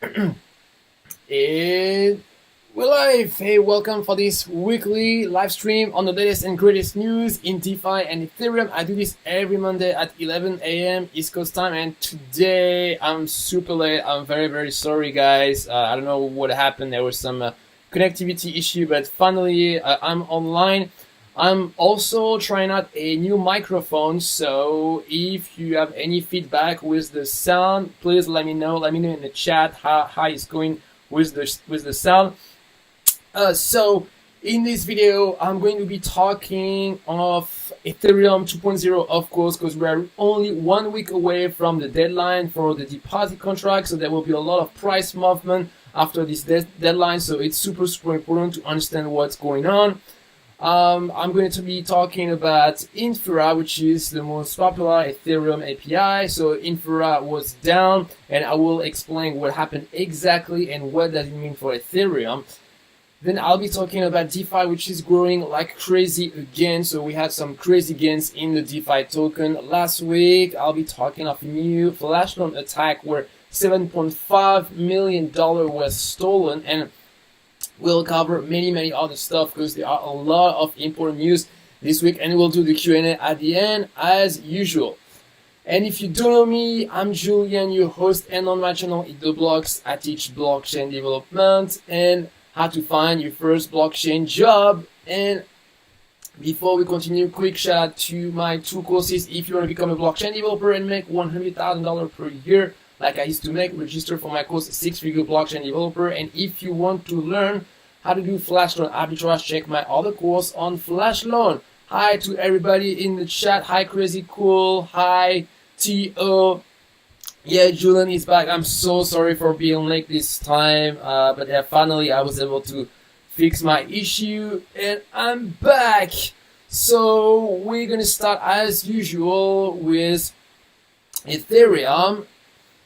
And we're live. Hey, welcome for this weekly live stream on the latest and greatest news in DeFi and Ethereum. I do this every Monday at 11 a.m. East Coast time, and today I'm super late. I'm very, very sorry, guys. I don't know what happened. There was some connectivity issue, but finally I'm online. I'm also trying out a new microphone, so if you have any feedback with the sound, please let me know. Let me know in the chat how it's going with the sound. So in this video, I'm going to be talking of Ethereum 2.0, of course, because we're only 1 week away from the deadline for the deposit contract. So there will be a lot of price movement after this deadline. So it's super, super important to understand what's going on. I'm going to be talking about Infura, which is the most popular Ethereum API. So Infura was down, and I will explain what happened exactly and what does it mean for Ethereum. Then I'll be talking about DeFi, which is growing like crazy again. So we had some crazy gains in the DeFi token last week. I'll be talking of a new Flashloan attack where $7.5 million was stolen, and we'll cover many other stuff because there are a lot of important news this week, and we'll do the Q&A at the end as usual. And if you don't know me, I'm Julian, your host, and on my channel Eat the Blocks, I teach blockchain development and how to find your first blockchain job. And before we continue, quick shout out to my two courses. If you want to become a blockchain developer and make $100,000 per year, like I used to make, register for my course, 6-figure blockchain developer. And if you want to learn how to do Flashloan arbitrage, check my other course on Flashloan. Hi to everybody in the chat. Hi, Crazy Cool. Hi, T.O. Yeah, Julian is back. I'm so sorry for being late this time. But yeah, finally I was able to fix my issue and I'm back. So we're going to start as usual with Ethereum.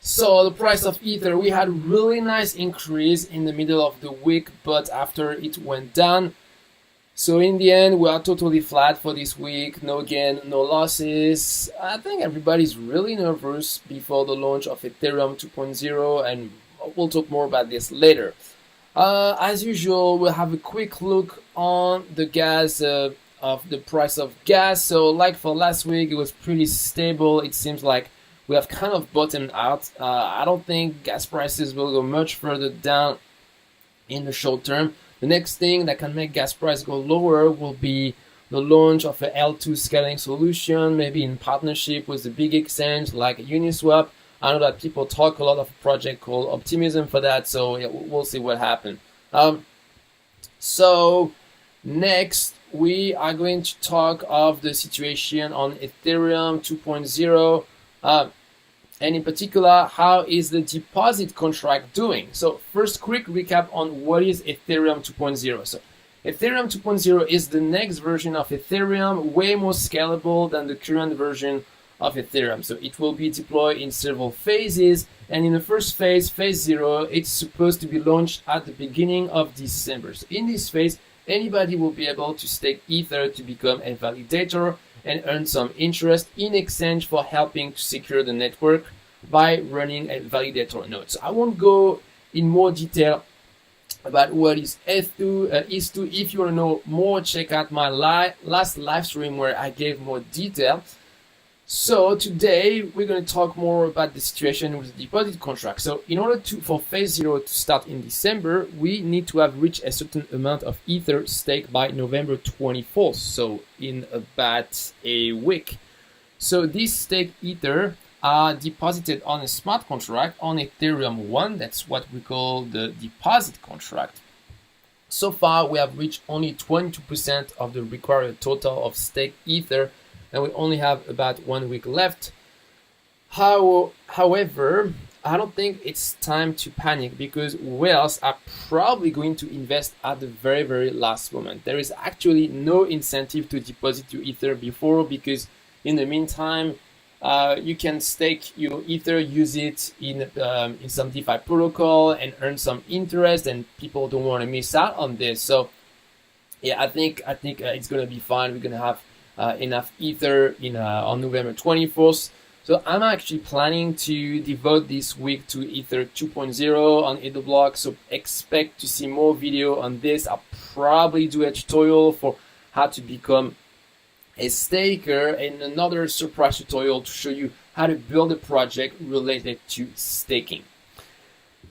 So the price of Ether, we had a really nice increase in the middle of the week, but after it went down. So in the end, we are totally flat for this week. No gain, no losses. I think everybody's really nervous before the launch of Ethereum 2.0, and we'll talk more about this later. As usual, we'll have a quick look on the gas, of the price of gas. So like for last week, it was pretty stable. It seems like we have kind of bottomed out. I don't think gas prices will go much further down in the short term. The next thing that can make gas price go lower will be the launch of a L2 scaling solution, maybe in partnership with a big exchange like Uniswap. I know that people talk a lot of a project called Optimism for that, so yeah, we'll see what happens. So next, we are going to talk of the situation on Ethereum 2.0. And in particular, how is the deposit contract doing? So first, quick recap on what is Ethereum 2.0. So Ethereum 2.0 is the next version of Ethereum, way more scalable than the current version of Ethereum. So it will be deployed in several phases. And in the first phase, phase 0, it's supposed to be launched at the beginning of December. So in this phase, anybody will be able to stake Ether to become a validator and earn some interest in exchange for helping to secure the network by running a validator node. So I won't go in more detail about what is ETH2. If you want to know more, check out my last live stream where I gave more detail. So today we're going to talk more about the situation with the deposit contract. So in order for phase 0 to start in December, we need to have reached a certain amount of Ether staked by November 24th. So in about a week. So these staked Ether are deposited on a smart contract on Ethereum 1. That's what we call the deposit contract. So far, we have reached only 22% of the required total of staked Ether, and we only have about 1 week left. However, I don't think it's time to panic because whales are probably going to invest at the very last moment. There is actually no incentive to deposit your Ether before, because in the meantime, you can stake your Ether, use it in some DeFi protocol and earn some interest, and people don't want to miss out on this. So yeah, I think it's going to be fine. We're going to have enough Ether on November 24th. So I'm actually planning to devote this week to Ether 2.0 on EtherBlock. So expect to see more video on this. I'll probably do a tutorial for how to become a staker and another surprise tutorial to show you how to build a project related to staking.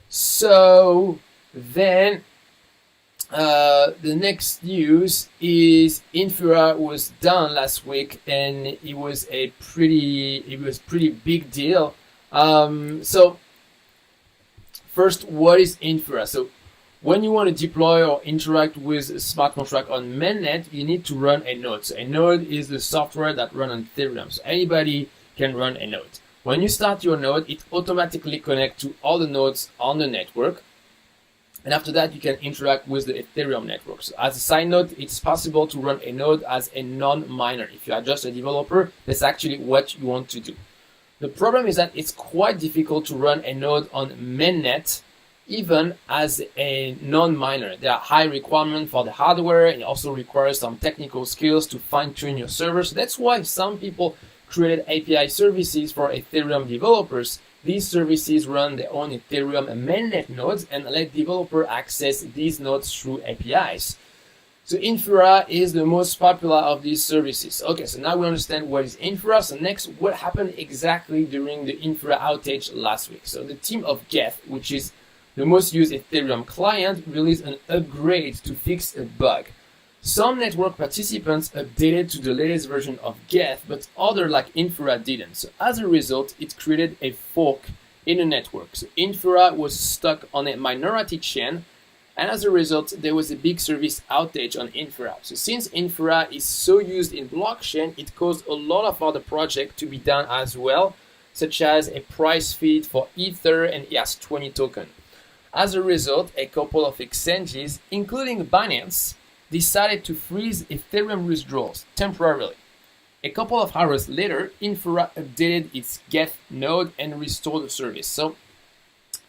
So then the next news is Infura was done last week, and it was pretty big deal. So first, what is Infura? So when you want to deploy or interact with a smart contract on mainnet, you need to run a node. So a node is the software that runs on Ethereum. So anybody can run a node. When you start your node, it automatically connects to all the nodes on the network. And after that, you can interact with the Ethereum network. So as a side note, it's possible to run a node as a non-miner. If you are just a developer, that's actually what you want to do. The problem is that it's quite difficult to run a node on mainnet, even as a non-miner. There are high requirements for the hardware, and it also requires some technical skills to fine-tune your server. So that's why some people created API services for Ethereum developers. These services run their own Ethereum mainnet nodes and let developers access these nodes through APIs. So Infura is the most popular of these services. Okay, so now we understand what is Infura. So next, what happened exactly during the Infura outage last week? So the team of Geth, which is the most used Ethereum client, released an upgrade to fix a bug. Some network participants updated to the latest version of Geth, but others like Infura didn't. So as a result, it created a fork in the network. So Infura was stuck on a minority chain, and as a result, there was a big service outage on Infura. So since Infura is so used in blockchain, it caused a lot of other projects to be done as well, such as a price feed for Ether and ERC20 token. As a result, a couple of exchanges, including Binance, decided to freeze Ethereum withdrawals temporarily. A couple of hours later, Infura updated its Geth node and restored the service. So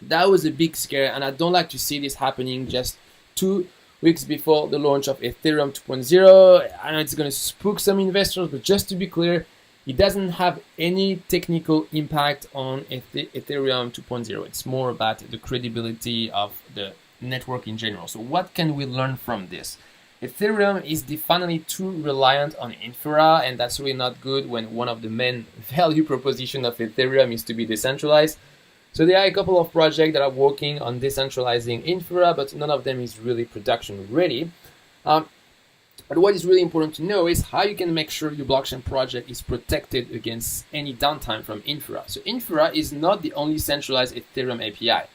that was a big scare, and I don't like to see this happening just 2 weeks before the launch of Ethereum 2.0. I know it's going to spook some investors, but just to be clear, it doesn't have any technical impact on Ethereum 2.0. It's more about the credibility of the network in general. So what can we learn from this? Ethereum is definitely too reliant on Infura, and that's really not good when one of the main value proposition of Ethereum is to be decentralized. So there are a couple of projects that are working on decentralizing Infura, but none of them is really production ready. But what is really important to know is how you can make sure your blockchain project is protected against any downtime from Infura. So Infura is not the only centralized Ethereum API.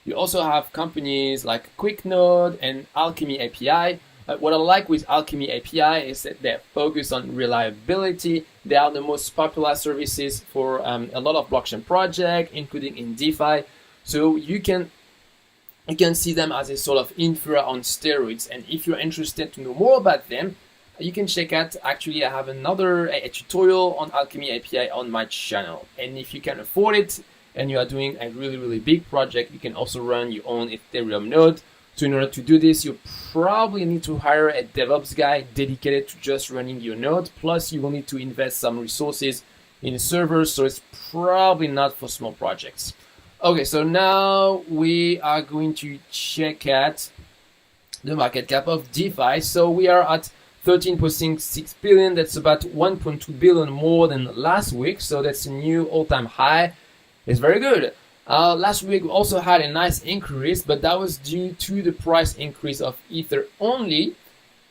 You also have companies like QuickNode and Alchemy API. What I like with Alchemy API is that they're focused on reliability. They are the most popular services for a lot of blockchain projects, including in DeFi. So you can see them as a sort of Infura on steroids. And if you're interested to know more about them, you can check out, actually I have another tutorial on Alchemy API on my channel. And if you can afford it and you are doing a really big project, you can also run your own Ethereum node. So in order to do this, you probably need to hire a DevOps guy dedicated to just running your node. Plus you will need to invest some resources in servers. So it's probably not for small projects. Okay, so now we are going to check out the market cap of DeFi. So we are at 13.6 billion. That's about 1.2 billion more than last week. So that's a new all-time high. It's very good. Last week we also had a nice increase, but that was due to the price increase of Ether only.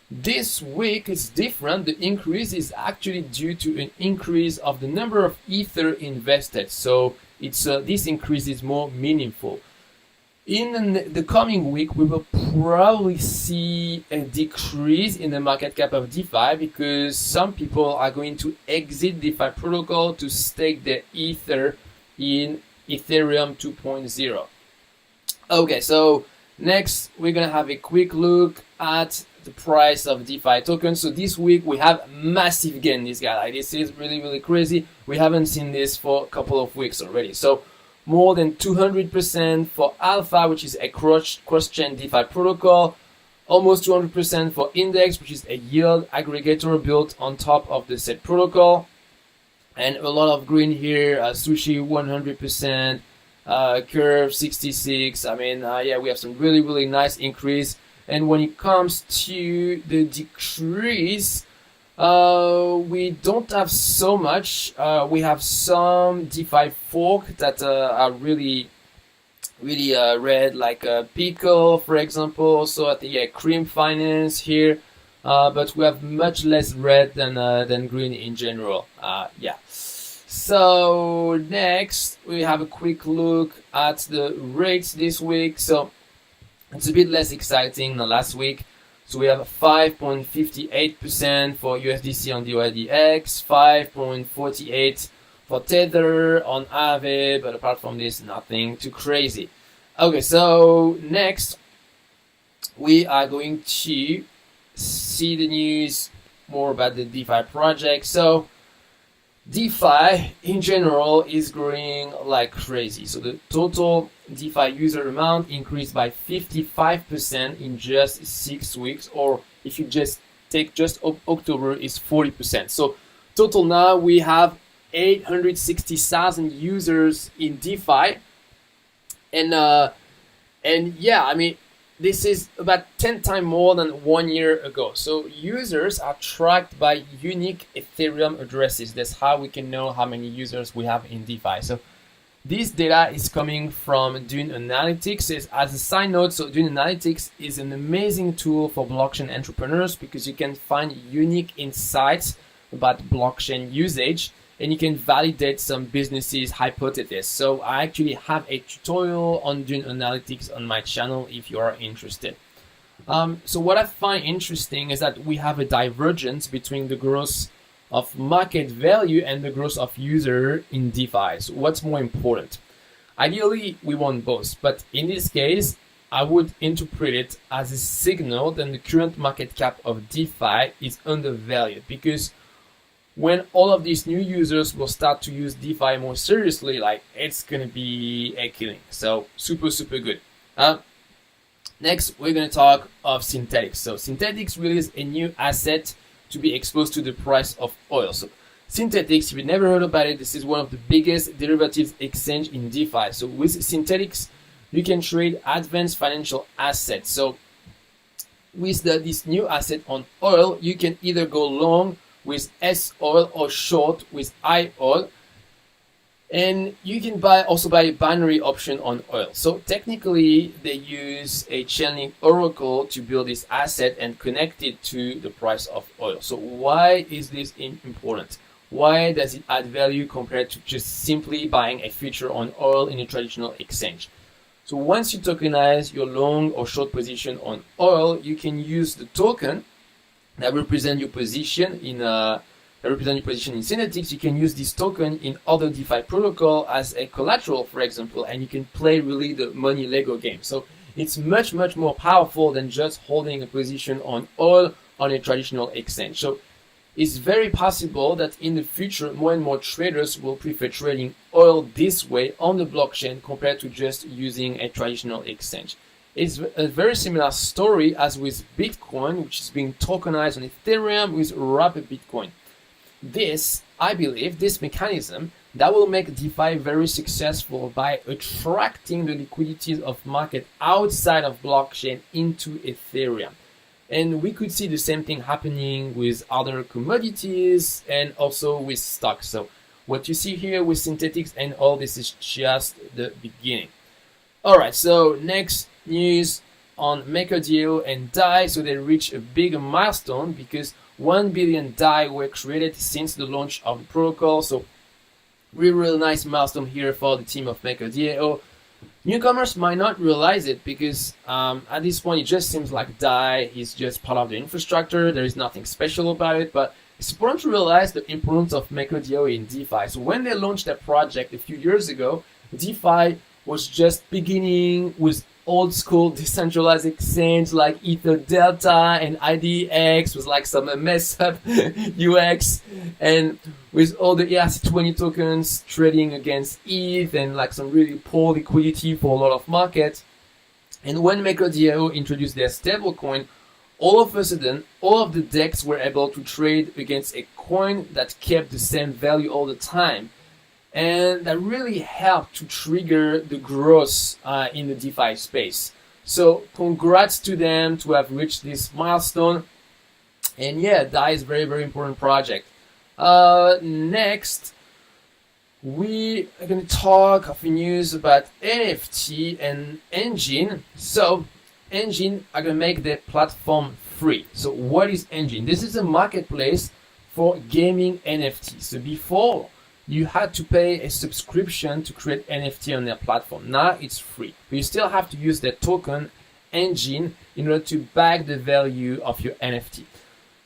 This week is different. The increase is actually due to an increase of the number of Ether invested. So it's this increase is more meaningful. In the coming week, we will probably see a decrease in the market cap of DeFi because some people are going to exit DeFi protocol to stake their Ether in Ethereum 2.0. Okay, so next we're gonna have a quick look at the price of DeFi tokens. So this week we have massive gain. This guy, like, this is really crazy. We haven't seen this for a couple of weeks already. So more than 200% for Alpha, which is a cross-chain DeFi protocol. Almost 200% for Index, which is a yield aggregator built on top of the said protocol. And a lot of green here, sushi 100%, curve 66. I mean, yeah, we have some really, really nice increase. And when it comes to the decrease, we don't have so much. We have some DeFi fork that are really red, like Pickle, for example. So I think, yeah, Cream Finance here. But we have much less red than green in general. Yeah. So next, we have a quick look at the rates this week. So it's a bit less exciting than last week. So we have 5.58% for USDC on DYDX, 5.48 for Tether on Aave, but apart from this, nothing too crazy. Okay, so next, we are going to see the news more about the DeFi project. So DeFi in general is growing like crazy. So the total DeFi user amount increased by 55% in just 6 weeks, or if you just take just October, is 40%. So total now we have 860,000 users in DeFi, and yeah, I mean, this is about 10 times more than 1 year ago. So users are tracked by unique Ethereum addresses. That's how we can know how many users we have in DeFi. So this data is coming from Dune Analytics. As a side note, so Dune Analytics is an amazing tool for blockchain entrepreneurs because you can find unique insights about blockchain usage, and you can validate some businesses' hypotheses. So I actually have a tutorial on Dune Analytics on my channel if you are interested. So what I find interesting is that we have a divergence between the growth of market value and the growth of user in DeFi. So what's more important? Ideally, we want both, but in this case, I would interpret it as a signal that the current market cap of DeFi is undervalued, because when all of these new users will start to use DeFi more seriously, like, it's gonna be a killing. So super good. Next, we're gonna talk of synthetics. So synthetics released a new asset to be exposed to the price of oil. So synthetics, if you never heard about it, this is one of the biggest derivatives exchange in DeFi. So with synthetics, you can trade advanced financial assets. So with this new asset on oil, you can either go long with S oil or short with iOIL, and you can also buy a binary option on oil. So technically, they use a Chainlink oracle to build this asset and connect it to the price of oil. So why is this important? Why does it add value compared to just simply buying a future on oil in a traditional exchange? So once you tokenize your long or short position on oil, you can use the token that represent your position in synthetics. You can use this token in other DeFi protocol as a collateral, for example, and you can play really the money Lego game. So it's much more powerful than just holding a position on oil on a traditional exchange. So it's very possible that in the future, more and more traders will prefer trading oil this way on the blockchain compared to just using a traditional exchange. It's a very similar story as with Bitcoin, which is being tokenized on Ethereum with Rapid Bitcoin. This, I believe, this mechanism that will make DeFi very successful by attracting the liquidities of market outside of blockchain into Ethereum. And we could see the same thing happening with other commodities and also with stocks. So what you see here with synthetics and all this is just the beginning. All right, so next news on MakerDAO and DAI. So they reached a big milestone because 1 billion DAI were created since the launch of the protocol. So really nice milestone here for the team of MakerDAO. Newcomers might not realize it because at this point it just seems like DAI is just part of the infrastructure. There is nothing special about it, but it's important to realize the importance of MakerDAO in DeFi. So when they launched their project a few years ago, DeFi was just beginning with old school decentralized exchange like Ether Delta and IDX with like some mess up UX, and with all the ERC20 tokens trading against ETH and like some really poor liquidity for a lot of markets. And when MakerDAO introduced their stablecoin, all of a sudden, all of the DEX were able to trade against a coin that kept the same value all the time. And that really helped to trigger the growth in the DeFi space. So congrats to them to have reached this milestone. And yeah, DAI is a very, very important project. Next, we are going to talk of news about NFT and Enjin. So Enjin are going to make their platform free. So what is Enjin? This is a marketplace for gaming NFTs. So before, you had to pay a subscription to create NFT on their platform. Now it's free. But you still have to use their token, Enjin, in order to back the value of your NFT.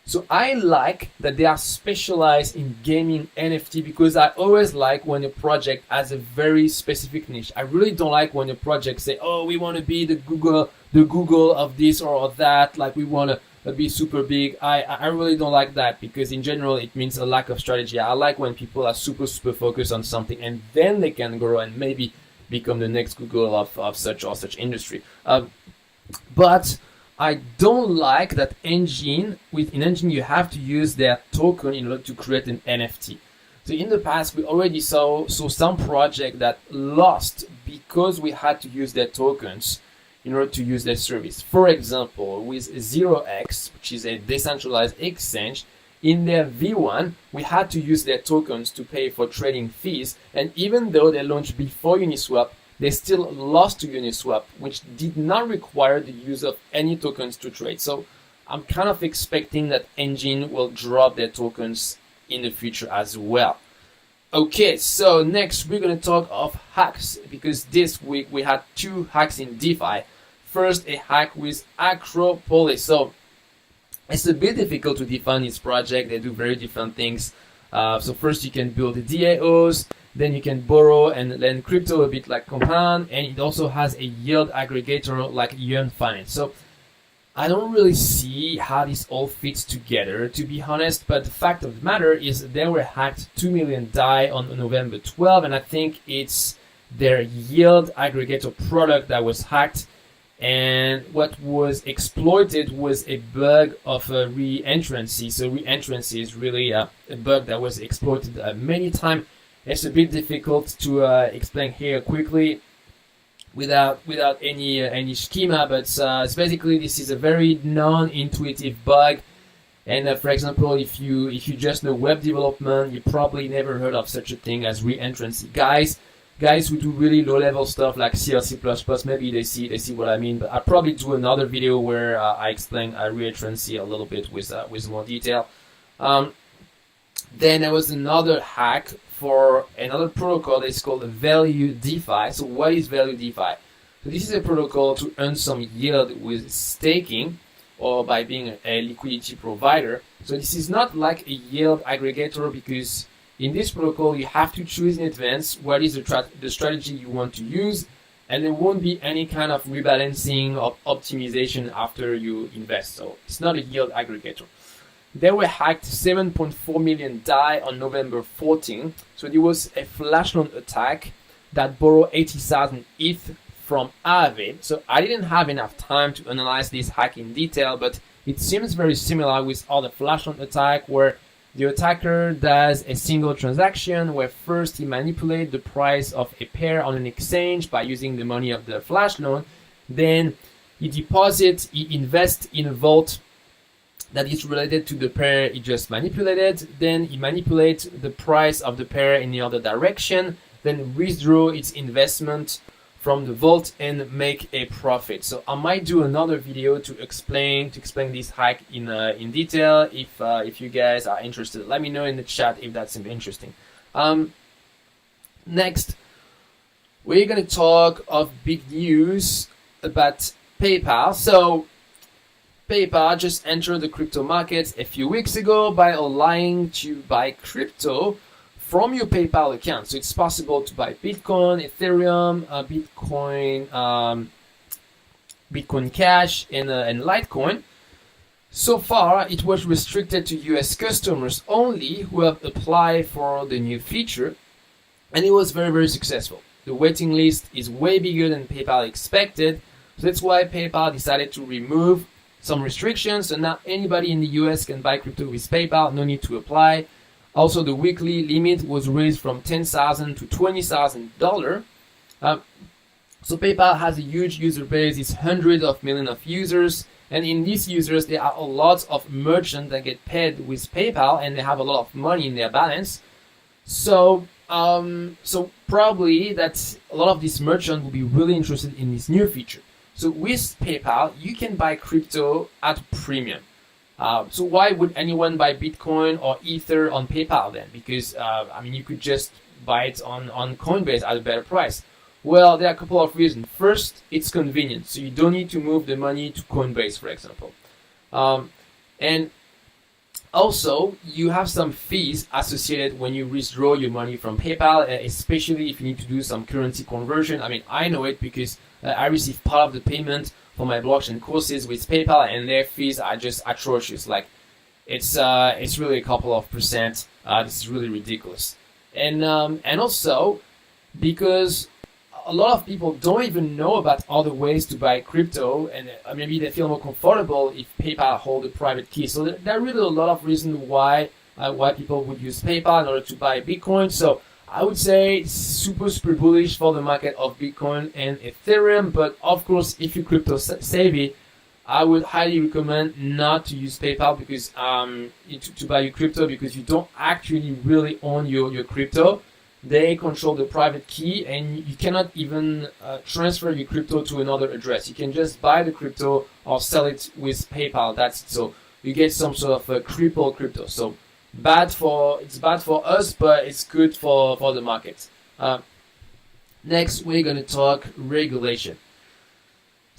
So I like that they are specialized in gaming NFT because I always like when a project has a very specific niche. I really don't like when a project say, oh, we want to be the Google of this or of that, like we want to be super big. I really don't like that because in general it means a lack of strategy. I like when people are super focused on something and then they can grow and maybe become the next Google of such or such industry. But I don't like that in Enjin you have to use their token in order to create an NFT. So in the past we already saw some project that lost because we had to use their tokens in order to use their service. For example, with 0x, which is a decentralized exchange, in their V1, we had to use their tokens to pay for trading fees. And even though they launched before Uniswap, they still lost to Uniswap, which did not require the use of any tokens to trade. So I'm kind of expecting that Enjin will drop their tokens in the future as well. Okay, so next we're going to talk of hacks because this week we had 2 hacks in DeFi. First, a hack with Akropolis. So it's a bit difficult to define this project. They do very different things. So first you can build the DAOs, then you can borrow and lend crypto a bit like Compound, and it also has a yield aggregator like Yearn Finance. So I don't really see how this all fits together, to be honest, but the fact of the matter is they were hacked 2 million DAI on November 12, and I think it's their yield aggregator product that was hacked. And what was exploited was a bug of re-entrancy. So re-entrancy is really a bug that was exploited many times. It's a bit difficult to explain here quickly without any schema, but it's basically this is a very non-intuitive bug. And for example, if you just know web development, you probably never heard of such a thing as re-entrancy. Guys who do really low-level stuff like C or C++, maybe they see what I mean. But I'll probably do another video where I explain re-entrancy a little bit with more detail. Then there was another hack for another protocol that's called Value DeFi. So what is Value DeFi? So this is a protocol to earn some yield with staking or by being a liquidity provider. So this is not like a yield aggregator because in this protocol, you have to choose in advance what is the strategy you want to use, and there won't be any kind of rebalancing or optimization after you invest. So it's not a yield aggregator. They were hacked 7.4 million DAI on November 14. So there was a Flashloan attack that borrowed 80,000 ETH from Aave. So I didn't have enough time to analyze this hack in detail, but it seems very similar with other Flashloan attack where the attacker does a single transaction where first he manipulates the price of a pair on an exchange by using the money of the Flashloan. Then he deposits, he invests in a vault that is related to the pair he just manipulated. Then he manipulates the price of the pair in the other direction, then withdraw its investment from the vault and make a profit. So I might do another video to explain this hack in detail. If you guys are interested, let me know in the chat if that's interesting. Next, we're gonna talk of big news about PayPal. So PayPal just entered the crypto market a few weeks ago by allowing to buy crypto from your PayPal account. So it's possible to buy Bitcoin, Ethereum, Bitcoin Cash, and Litecoin. So far, it was restricted to US customers only who have applied for the new feature, and it was very, very successful. The waiting list is way bigger than PayPal expected, so that's why PayPal decided to remove some restrictions. So now anybody in the US can buy crypto with PayPal, no need to apply. Also, the weekly limit was raised from $10,000 to $20,000. So PayPal has a huge user base. It's hundreds of millions of users. And in these users, there are a lot of merchants that get paid with PayPal, and they have a lot of money in their balance. So probably that a lot of these merchants will be really interested in this new feature. So with PayPal, you can buy crypto at premium. So why would anyone buy Bitcoin or Ether on PayPal then? Because you could just buy it on Coinbase at a better price. Well, there are a couple of reasons. First, it's convenient, so you don't need to move the money to Coinbase, for example. And also, you have some fees associated when you withdraw your money from PayPal, especially if you need to do some currency conversion. I know it because I receive part of the payment for my blockchain courses with PayPal, and their fees are just atrocious. Like, it's really a couple of percent. This is really ridiculous. And also, because a lot of people don't even know about other ways to buy crypto, and maybe they feel more comfortable if PayPal hold a private key. So there are really a lot of reasons why people would use PayPal in order to buy Bitcoin. So I would say it's super bullish for the market of Bitcoin and Ethereum. But of course, if you're crypto savvy, I would highly recommend not to use PayPal because to buy your crypto, because you don't actually really own your crypto. They control the private key, and you cannot even transfer your crypto to another address. You can just buy the crypto or sell it with PayPal. That's it. So you get some sort of a crippled crypto. So it's bad for us, but it's good for the market. Next, we're going to talk regulation.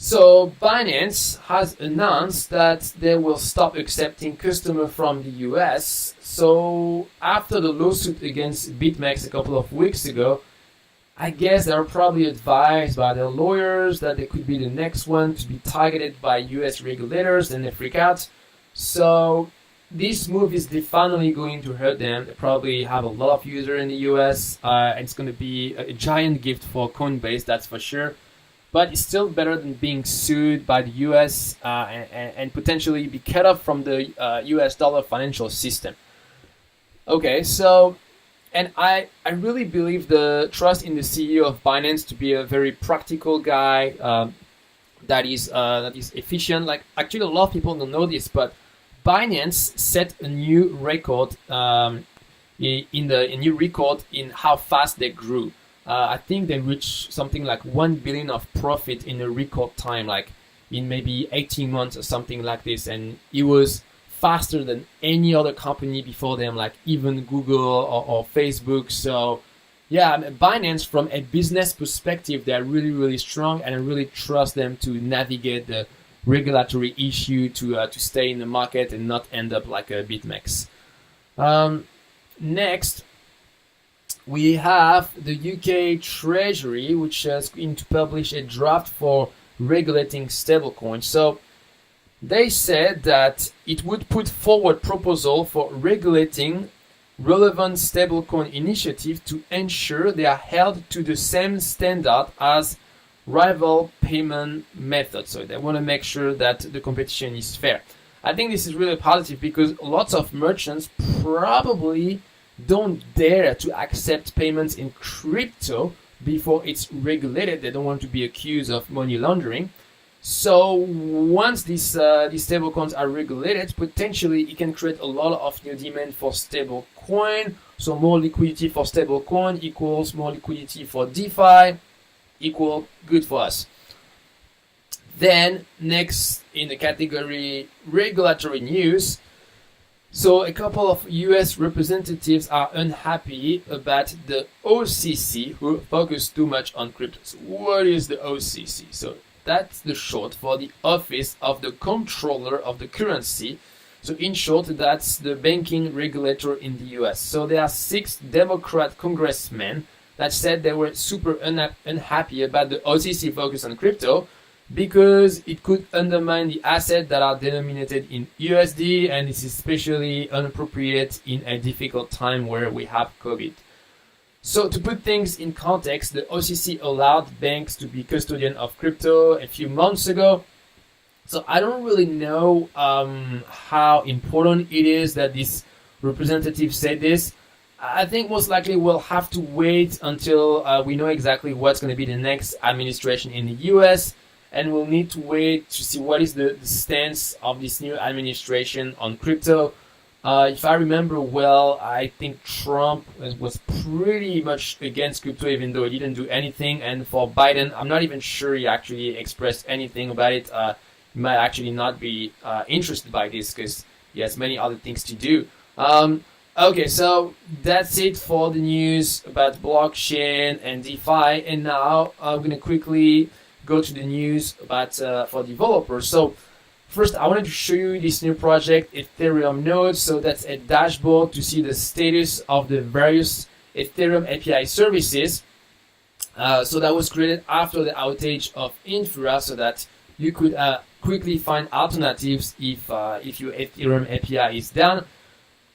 So Binance has announced that they will stop accepting customers from the US. So after the lawsuit against BitMEX a couple of weeks ago, I guess they are probably advised by their lawyers that they could be the next one to be targeted by US regulators, and they freak out. So this move is definitely going to hurt them. They probably have a lot of users in the US. It's going to be a giant gift for Coinbase, that's for sure. But it's still better than being sued by the US and potentially be cut off from the US dollar financial system. Okay, so, and I really believe the trust in the CEO of Binance to be a very practical guy that is efficient. Like, actually, a lot of people don't know this, but Binance set a new record in how fast they grew. I think they reached something like 1 billion of profit in a record time, like in maybe 18 months or something like this. And it was faster than any other company before them, like even Google or Facebook. So yeah, Binance, from a business perspective, they're really strong, and I really trust them to navigate the regulatory issue to stay in the market and not end up like a BitMEX. Next, we have the UK Treasury, which is going to publish a draft for regulating stablecoins. So they said that it would put forward proposal for regulating relevant stablecoin initiatives to ensure they are held to the same standard as rival payment methods. So they want to make sure that the competition is fair. I think this is really positive because lots of merchants probably don't dare to accept payments in crypto before it's regulated. They don't want to be accused of money laundering. So once these stablecoins are regulated, potentially it can create a lot of new demand for stablecoin. So more liquidity for stablecoin equals more liquidity for DeFi, equal good for us. Then next in the category regulatory news. So a couple of US representatives are unhappy about the OCC, who focus too much on crypto. So what is the OCC? So that's the short for the Office of the Comptroller of the Currency. So in short, that's the banking regulator in the US. So there are 6 Democrat congressmen that said they were super unhappy about the OCC focus on crypto, because it could undermine the assets that are denominated in USD, and this is especially inappropriate in a difficult time where we have COVID. So to put things in context, the OCC allowed banks to be custodian of crypto a few months ago. So I don't really know how important it is that this representative said this. I think most likely we'll have to wait until we know exactly what's going to be the next administration in the US, and we'll need to wait to see what is the stance of this new administration on crypto. If I remember well, I think Trump was pretty much against crypto, even though he didn't do anything. And for Biden, I'm not even sure he actually expressed anything about it. He might actually not be interested by this because he has many other things to do. Okay, so that's it for the news about blockchain and DeFi. And now I'm going to quickly go to the news about for developers. So first, I wanted to show you this new project, Ethereum Nodes. So that's a dashboard to see the status of the various Ethereum API services. So that was created after the outage of Infura, so that you could quickly find alternatives if your Ethereum API is down.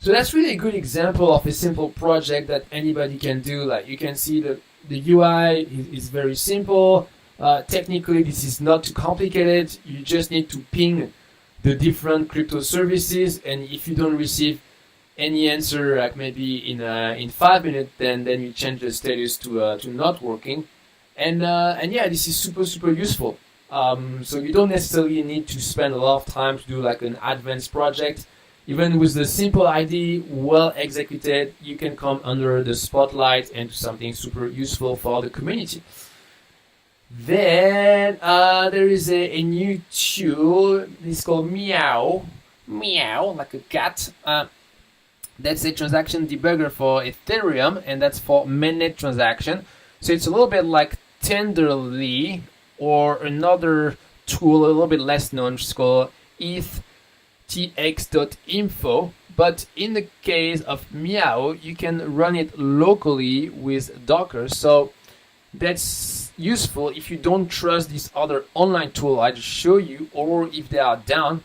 So that's really a good example of a simple project that anybody can do. Like you can see the UI is very simple. Technically, this is not too complicated. You just need to ping the different crypto services, and if you don't receive any answer, like maybe in 5 minutes, then you change the status to not working, and yeah, this is super useful. So you don't necessarily need to spend a lot of time to do like an advanced project. Even with the simple ID, well executed, you can come under the spotlight and do something super useful for the community. Then there is a new tool. It's called Meow, like a cat. That's a transaction debugger for Ethereum, and that's for mainnet transaction. So it's a little bit like Tenderly or another tool a little bit less known, which is called ETH.info. But in the case of Meow, you can run it locally with Docker. So that's useful if you don't trust this other online tool I just show you, or if they are down.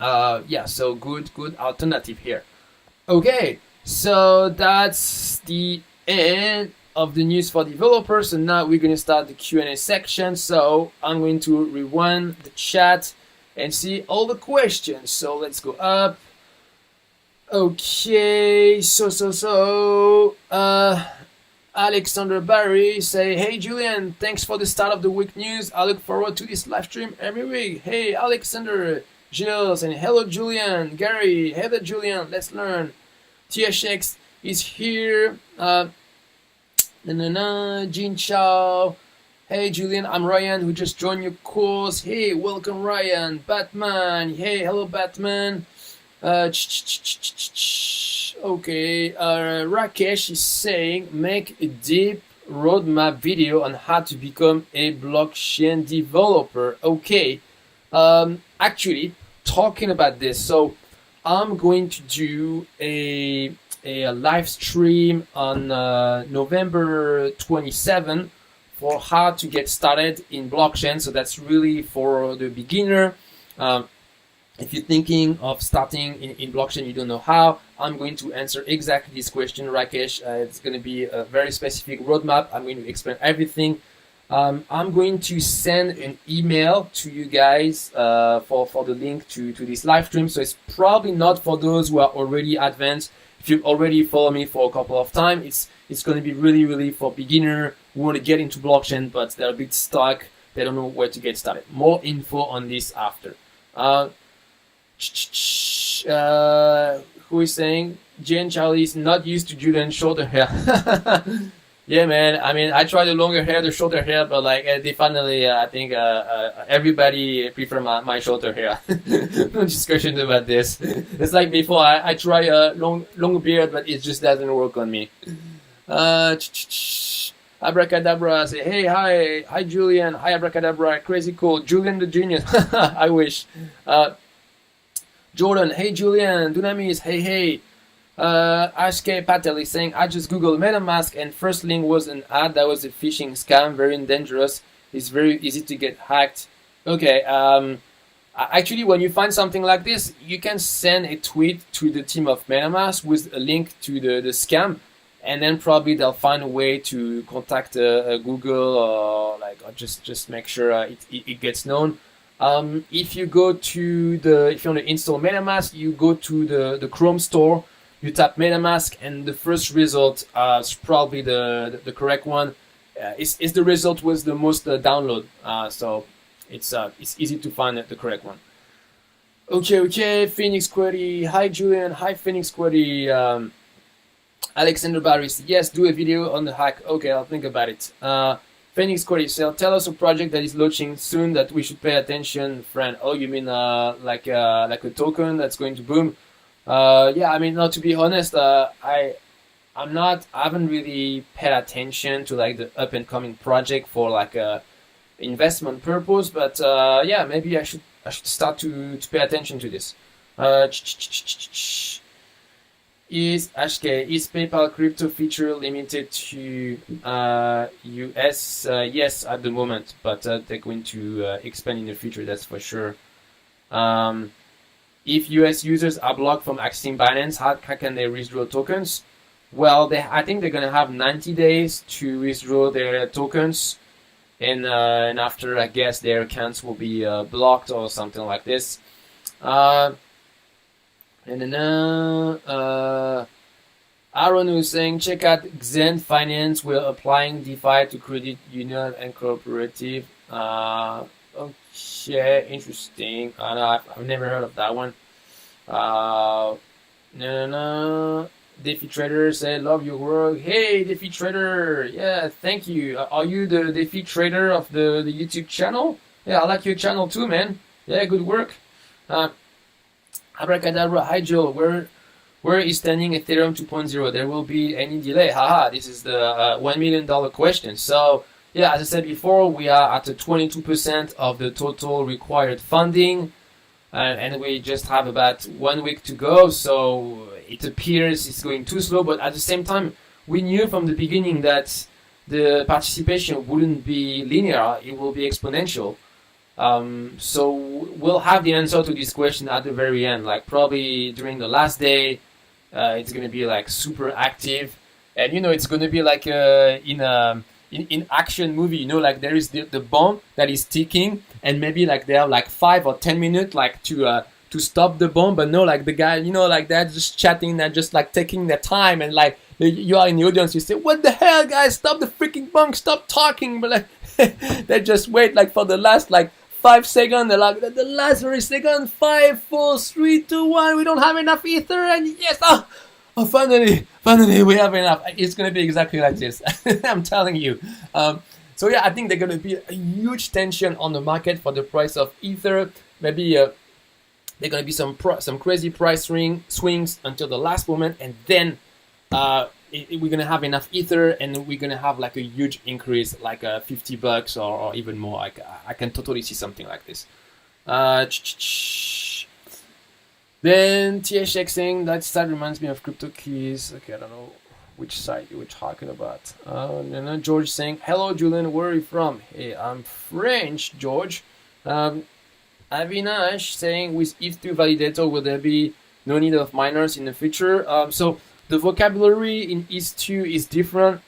Yeah, so good alternative here. Okay, so that's the end of the news for developers, and now we're going to start the Q&A section. So I'm going to rewind the chat and see all the questions. So let's go up. Okay, so Alexander Barry say, hey Julian, thanks for the start of the week news. I look forward to this live stream every week. Hey Alexander, Gilles, and hello Julian, Gary, hey there Julian, let's learn. THX is here. Jin Chao. Hey Julian, I'm Ryan who just joined your course. Hey, welcome Ryan. Batman, hey, hello Batman. Okay, Rakesh is saying make a deep roadmap video on how to become a blockchain developer. Okay, actually talking about this, so I'm going to do a live stream on November 27 for how to get started in blockchain. So that's really for the beginner. If you're thinking of starting in blockchain, you don't know how, I'm going to answer exactly this question, Rakesh. It's going to be a very specific roadmap. I'm going to explain everything. I'm going to send an email to you guys for the link to this live stream. So it's probably not for those who are already advanced. If you've already followed me for a couple of times, it's going to be really for beginner who want to get into blockchain, but they're a bit stuck. They don't know where to get started. More info on this after. Who is saying Jane Charlie is not used to Julian's shorter hair? Yeah, man. I mean, I try the longer hair, the shorter hair, but like definitely, I think everybody prefer my shorter hair. No discussion about this. It's like before, I try a long beard, but it just doesn't work on me. Abracadabra say, hey, hi Julian, hi Abracadabra, crazy cool, Julian the genius. I wish. Jordan, hey Julian, Dunamis, hey. Ashk Patel is saying, I just googled MetaMask and first link was an ad that was a phishing scam, very dangerous. It's very easy to get hacked. Okay, actually when you find something like this, you can send a tweet to the team of MetaMask with a link to the scam, and then probably they'll find a way to contact Google or just make sure it gets known. If you go to if you want to install MetaMask, you go to the Chrome store, you tap MetaMask, and the first result is probably the correct one. It's the result with the most download. So it's easy to find the correct one. Okay, Phoenix Query. Hi Julian. Hi Phoenix Query. Alexander Barris. Yes, do a video on the hack. Okay, I'll think about it. Phoenix Query. So tell us a project that is launching soon that we should pay attention, friend. Oh, you mean like a token that's going to boom? Yeah, I mean, to be honest, I haven't really paid attention to like the up and coming project for like a investment purpose, but yeah, maybe I should start to pay attention to this. Is PayPal crypto feature limited to US? Yes, at the moment, but they're going to expand in the future, that's for sure. If US users are blocked from accessing Binance, how can they withdraw tokens? Well, I think they're gonna have 90 days to withdraw their tokens, and after, I guess, their accounts will be blocked or something like this. Aaron was saying, check out Xen Finance. We're applying DeFi to credit union and cooperative. Okay, interesting. I know I've never heard of that one. DeFi Trader say, love your work. Hey, DeFi Trader. Yeah, thank you. Are you the DeFi Trader of the YouTube channel? Yeah, I like your channel too, man. Yeah, good work. Abracadabra. Hi, Joel. Where is standing Ethereum 2.0? There will be any delay? Haha, this is the $1 million question. So, yeah, as I said before, we are at 22% of the total required funding. And we just have about 1 week to go, so it appears it's going too slow, but at the same time, we knew from the beginning that the participation wouldn't be linear, it will be exponential. So we'll have the answer to this question at the very end, like probably during the last day. It's going to be like super active, and it's going to be like in action movie, like there is the bomb that is ticking, and maybe like they have like 5 or 10 minutes like to stop the bomb, but no, like the guy, like they're just chatting, they're just like taking their time, and like you are in the audience, you say, what the hell, guys, stop the freaking bomb, stop talking, but like they just wait like for the last like 5 seconds, they're like the last very second, 5, 4, 3, 2, 1, we don't have enough ether, and yes, oh, finally, we have enough. It's going to be exactly like this. I'm telling you. So yeah, I think there's going to be a huge tension on the market for the price of Ether. Maybe there are going to be some crazy price swings until the last moment, and then we're going to have enough Ether, and we're going to have like a huge increase, like $50 or even more. Like I can totally see something like this. Then THX saying that site reminds me of CryptoKeys. Okay, I don't know which site you were talking about. George saying, hello Julian, where are you from? Hey, I'm French, George. Avinash saying, with ETH2 validator, will there be no need of miners in the future? So the vocabulary in ETH2 is different.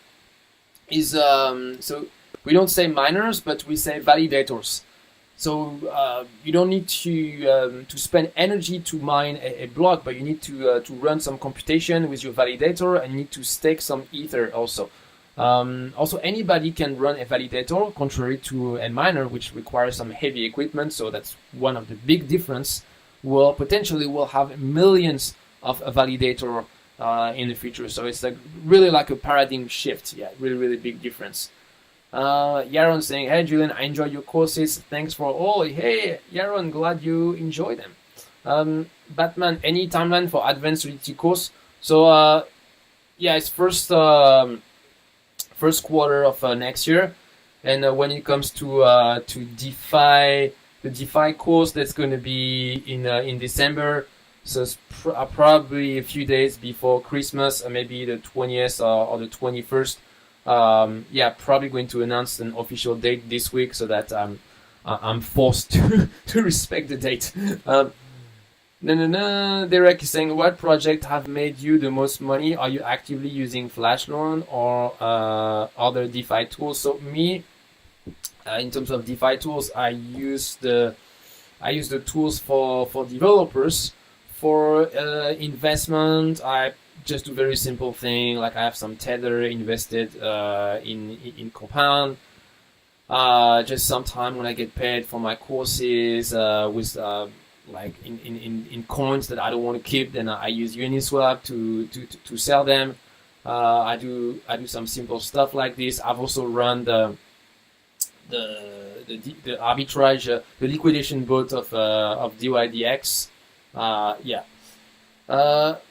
So we don't say miners, but we say validators. So you don't need to spend energy to mine a block, but you need to run some computation with your validator, and you need to stake some Ether also. Also, anybody can run a validator, contrary to a miner, which requires some heavy equipment. So that's one of the big difference. Potentially we'll have millions of a validator in the future. So it's like really like a paradigm shift. Yeah, really, really big difference. Yaron saying, hey Julian, I enjoy your courses. Thanks for all. Hey Yaron, glad you enjoy them. Batman, any timeline for advanced Solidity course? So yeah, it's first quarter of next year. And when it comes to DeFi, the DeFi course, that's going to be in December. So it's probably a few days before Christmas, maybe the 20th or the 21st. Yeah, probably going to announce an official date this week, so that I'm forced to respect the date. Derek is saying, what project have made you the most money? Are you actively using Flashloan or other DeFi tools? So me, in terms of DeFi tools, I use the I use the tools for developers. For investment, I just do very simple thing. Like I have some Tether invested in Compound. Just sometime when I get paid for my courses with like in coins that I don't want to keep, then I use Uniswap to sell them. I do some simple stuff like this. I've also run the arbitrage, the liquidation bot of DYDX. Yeah.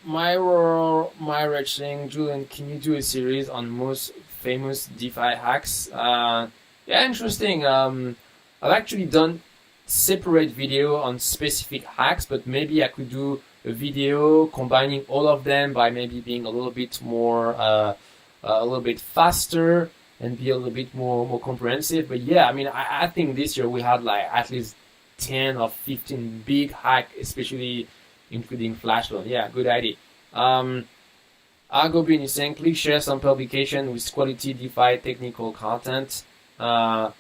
Myra Cheng, Julian, can you do a series on most famous DeFi hacks? Yeah, interesting. I've actually done separate video on specific hacks, but maybe I could do a video combining all of them by maybe being a little bit more, a little bit faster and be a little bit more comprehensive. But yeah, I mean, I think this year we had like at least 10 or 15 big hack, especially including Flashloan. Yeah, good idea. Argobin is saying, please share some publication with quality DeFi technical content. Okay.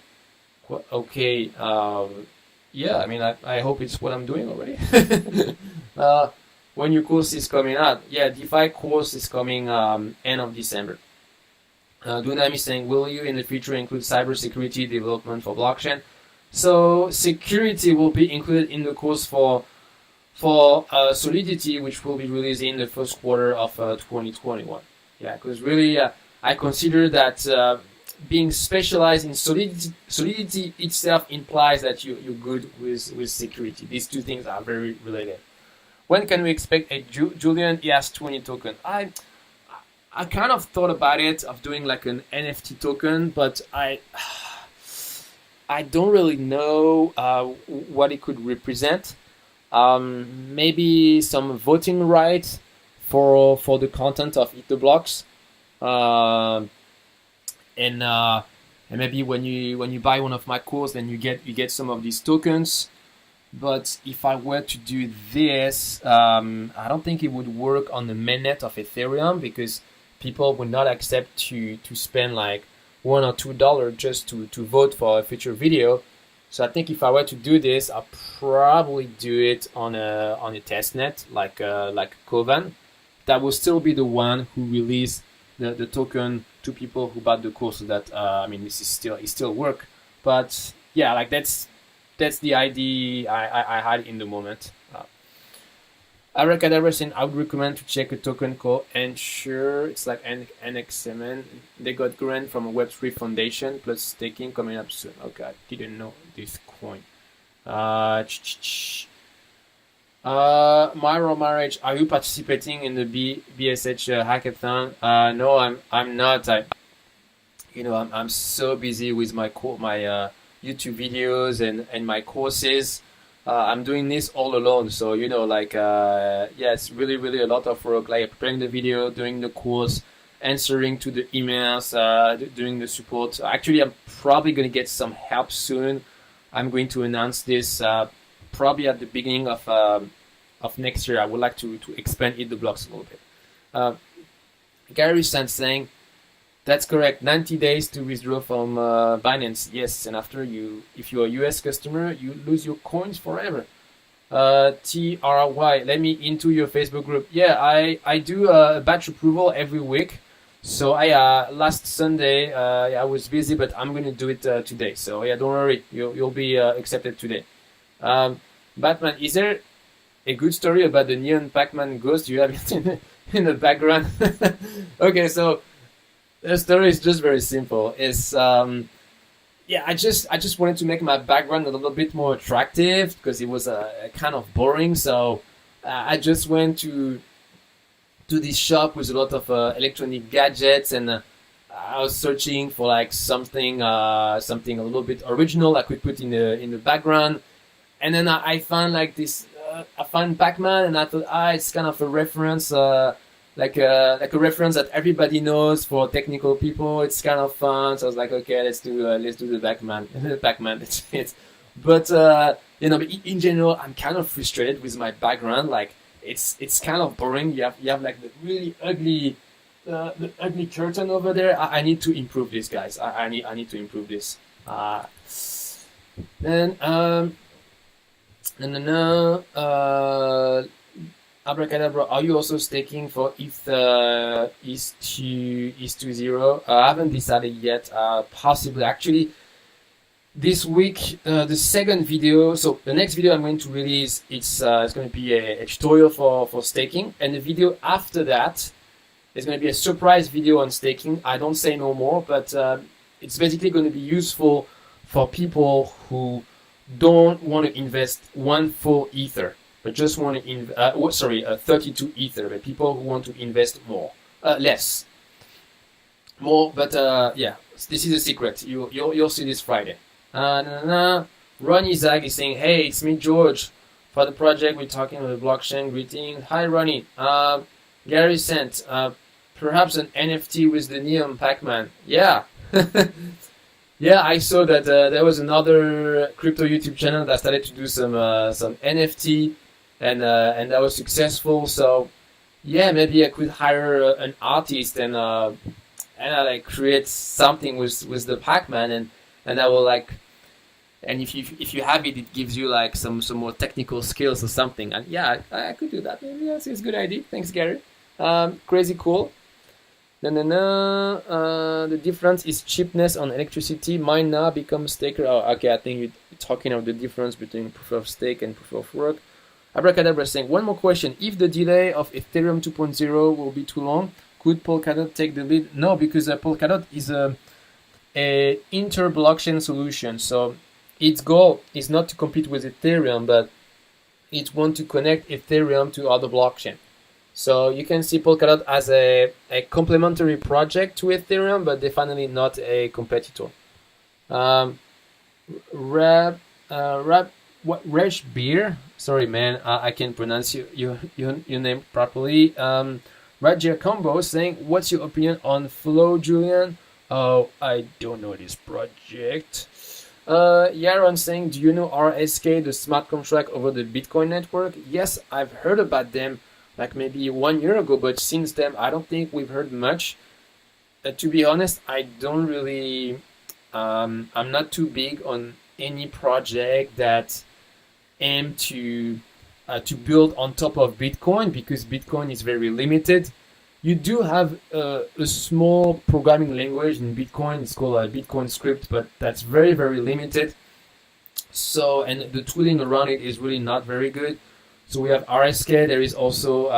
Yeah, I mean, I hope it's what I'm doing already. When your course is coming out, yeah, DeFi course is coming end of December. Dunam is saying, will you in the future include cybersecurity development for blockchain? So security will be included in the course for Solidity, which will be released in the first quarter of 2021. Yeah, because really, I consider that being specialized in solidity itself implies that you're good with security. These two things are very related. When can we expect a Julian ES20 token? I kind of thought about it of doing like an NFT token, but I don't really know what it could represent. Maybe some voting rights for the content of Eat the Blocks. And maybe when you buy one of my courses, then you get some of these tokens. But if I were to do this, I don't think it would work on the mainnet of Ethereum, because people would not accept to spend like $1 or $2 just to vote for a future video. So I think if I were to do this, I'll probably do it on a testnet like Kovan. That will still be the one who release the token to people who bought the course. So that I mean, this is still work. But yeah, like that's the idea I had in the moment. Eric Adaverson, I would recommend to check a token called Ensure. It's like NXMN. They got grant from a Web3 foundation plus staking coming up soon. Okay, I didn't know this coin. Myro Marriage, are you participating in the BSH hackathon? No, I'm not. I'm so busy with my YouTube videos and my courses. I'm doing this all alone, so it's really a lot of work, like preparing the video, doing the course, answering to the emails, doing the support. Actually, I'm probably going to get some help soon. I'm going to announce this probably at the beginning of next year. I would like to expand Eat the Blocks a little bit. Gary San saying, that's correct. 90 days to withdraw from Binance. Yes, and after if you're a US customer, you lose your coins forever. TRY, let me into your Facebook group. Yeah, I do a batch approval every week. So last Sunday I was busy, but I'm gonna do it today. So yeah, don't worry, you'll be accepted today. Batman, is there a good story about the neon Pac-Man ghost? You have it in the background. Okay, so. The story is just very simple. It's I just wanted to make my background a little bit more attractive because it was kind of boring. So I just went to this shop with a lot of electronic gadgets, and I was searching for like something a little bit original I could put in the background. And then I found like this. I found Pac-Man, and I thought, it's kind of a reference. Like a reference that everybody knows for technical people. It's kind of fun. So I was like, okay, let's do the Pac-Man. Pac-Man, that's it. But in general, I'm kind of frustrated with my background. Like it's kind of boring. You have like the really ugly the ugly curtain over there. I need to improve this, guys. I need to improve this. Then No. Abracadabra, are you also staking for ETH is to zero? I haven't decided yet. Possibly, actually, this week, the second video. So the next video I'm going to release, it's going to be a tutorial for staking, and the video after that is going to be a surprise video on staking. I don't say no more, but it's basically going to be useful for people who don't want to invest one full ether, but just want to 32 ether, but people who want to invest less, but yeah, this is a secret. You'll see this Friday. Ronnie Zag is saying, hey, it's me, George, for the project we're talking about the blockchain. Greeting. Hi, Ronnie. Gary sent, perhaps an NFT with the neon Pac-Man. Yeah. Yeah, I saw that there was another crypto YouTube channel that started to do some NFT, and that was successful. So yeah, maybe I could hire an artist and like create something with the Pac-Man, and I will like, and if you have it, it gives you like some more technical skills or something. And yeah, I could do that. Maybe that's a good idea. Thanks, Gary. Crazy cool. The difference is cheapness on electricity. Mine now becomes staker. Oh, okay. I think you're talking of the difference between proof of stake and proof of work. Abracadabra is saying, one more question. If the delay of Ethereum 2.0 will be too long, could Polkadot take the lead? No, because Polkadot is a inter-blockchain solution. So its goal is not to compete with Ethereum, but it wants to connect Ethereum to other blockchain. So you can see Polkadot as a complementary project to Ethereum, but definitely not a competitor. Resh Beer, sorry man, I can't pronounce your name properly. Roger Combo saying, what's your opinion on Flow, Julian? Oh, I don't know this project. Yaron saying, do you know RSK, the smart contract over the Bitcoin network? Yes, I've heard about them like maybe 1 year ago, but since then I don't think we've heard much. To be honest, I don't really, I'm not too big on any project that aim to build on top of Bitcoin, because Bitcoin is very limited. You do have a small programming language in Bitcoin. It's called a Bitcoin script, but that's very, very limited. So, and the tooling around it is really not very good. So we have RSK. There is also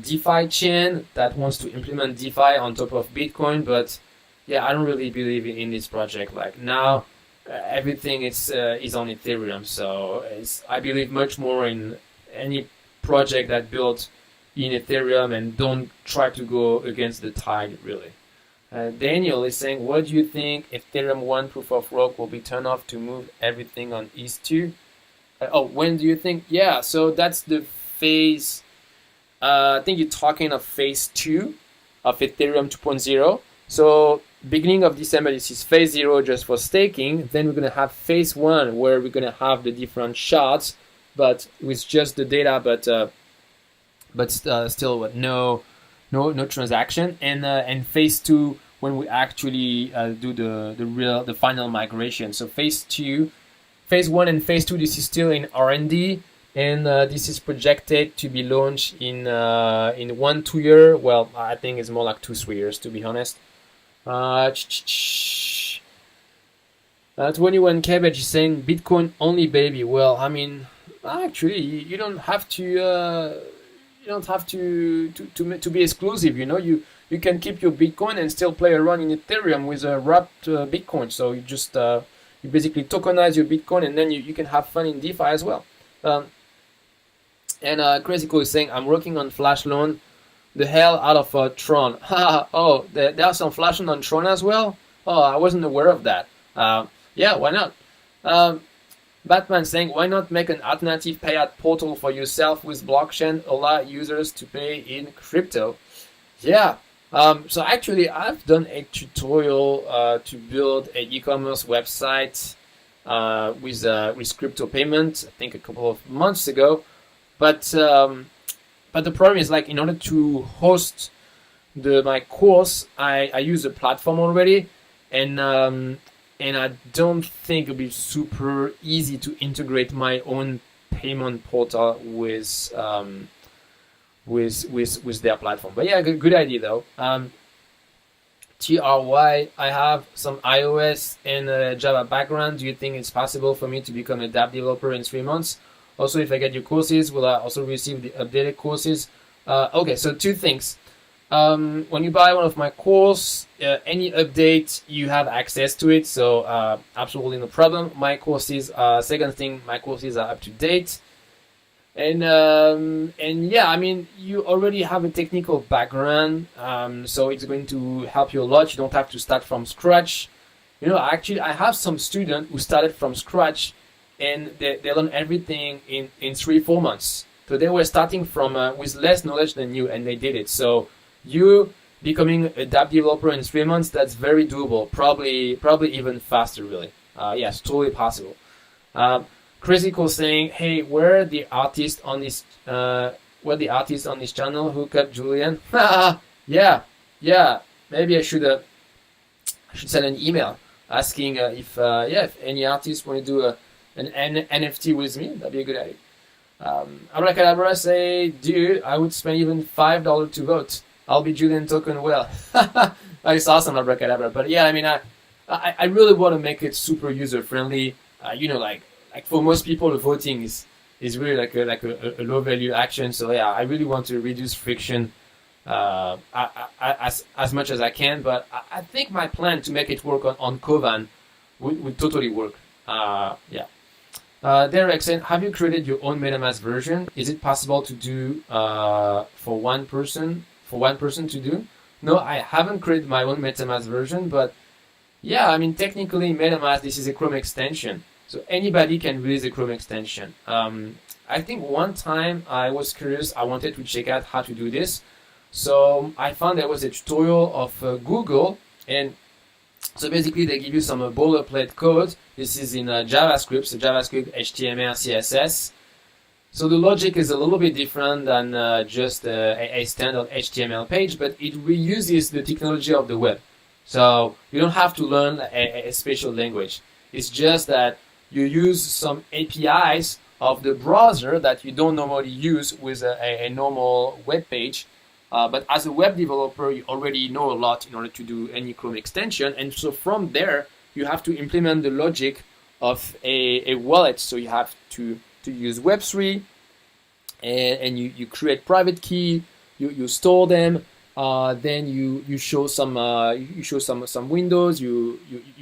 DeFi chain that wants to implement DeFi on top of Bitcoin. But yeah, I don't really believe in this project. Like now, everything is on Ethereum. So I believe much more in any project that built in Ethereum and don't try to go against the tide, really. Daniel is saying, what do you think Ethereum 1 proof of work will be turned off to move everything on ETH2? When do you think? Yeah, so that's the phase. I think you're talking of phase 2 of Ethereum 2.0. So beginning of December, this is phase 0 just for staking. Then we're going to have phase 1 where we're going to have the different shards, but with just the data, but still with no transaction. And phase 2 when we actually do the final migration. So Phase 1 and Phase 2, this is still in R&D, and this is projected to be launched in 1-2 years. Well, I think it's more like 2-3 years, to be honest. 21 Cabbage is saying, Bitcoin only, baby. Well, I mean, actually, you don't have to be exclusive. You know, you can keep your Bitcoin and still play around in Ethereum with a wrapped Bitcoin. So you just you basically tokenize your Bitcoin, and then you can have fun in DeFi as well. Crazy Cool is saying, I'm working on Flashloan, the hell out of Tron. Oh, there are some Flashloan on Tron as well? Oh, I wasn't aware of that. Yeah, why not? Batman saying, why not make an alternative payout portal for yourself with blockchain, allow users to pay in crypto? Yeah. So actually, I've done a tutorial to build an e-commerce website with crypto payment, I think a couple of months ago. But the problem is, like, in order to host my course, I use a platform already, and I don't think it'll be super easy to integrate my own payment portal with their platform. But yeah, good idea though. TRY, I have some iOS and Java background. Do you think it's possible for me to become a dApp developer in 3 months? Also, if I get your courses, will I also receive the updated courses? Okay, so two things. When you buy one of my course, any update, you have access to it. So absolutely no problem. My courses, second thing, my courses are up to date. And yeah, I mean, you already have a technical background, so it's going to help you a lot. You don't have to start from scratch. You know, actually, I have some students who started from scratch, and they learned everything in 3-4 months. So they were starting from with less knowledge than you, and they did it. So you becoming a dApp developer in 3 months, that's very doable. Probably even faster, really. Yes, totally possible. Crazy Cool saying, hey, where the artists on this channel? Hook up Julian. yeah. Maybe I should send an email asking if any artists want to do an NFT with me. That'd be a good idea. Abracadabra say, dude, I would spend even $5 to vote. I'll be Julian token well. That's awesome, Abracadabra. But yeah, I mean, I really want to make it super user friendly. You know, like for most people, the voting is really like a low value action. So yeah, I really want to reduce friction as much as I can. But I think my plan to make it work on Kovan would totally work. Yeah. Derek saying, have you created your own MetaMask version? Is it possible to do for one person to do? No, I haven't created my own MetaMask version, but yeah, I mean, technically MetaMask, this is a Chrome extension. So anybody can release a Chrome extension. I think one time I was curious, I wanted to check out how to do this. So I found there was a tutorial of Google, and so basically they give you some boilerplate code. This is in JavaScript, so JavaScript, HTML, CSS. So the logic is a little bit different than just a standard HTML page, but it reuses the technology of the web. So you don't have to learn a special language. It's just that you use some APIs of the browser that you don't normally use with a normal web page. But as a web developer, you already know a lot in order to do any Chrome extension. And so from there, you have to implement the logic of a wallet. So you have to use Web3, and you create private key, you store them, then you show some windows, you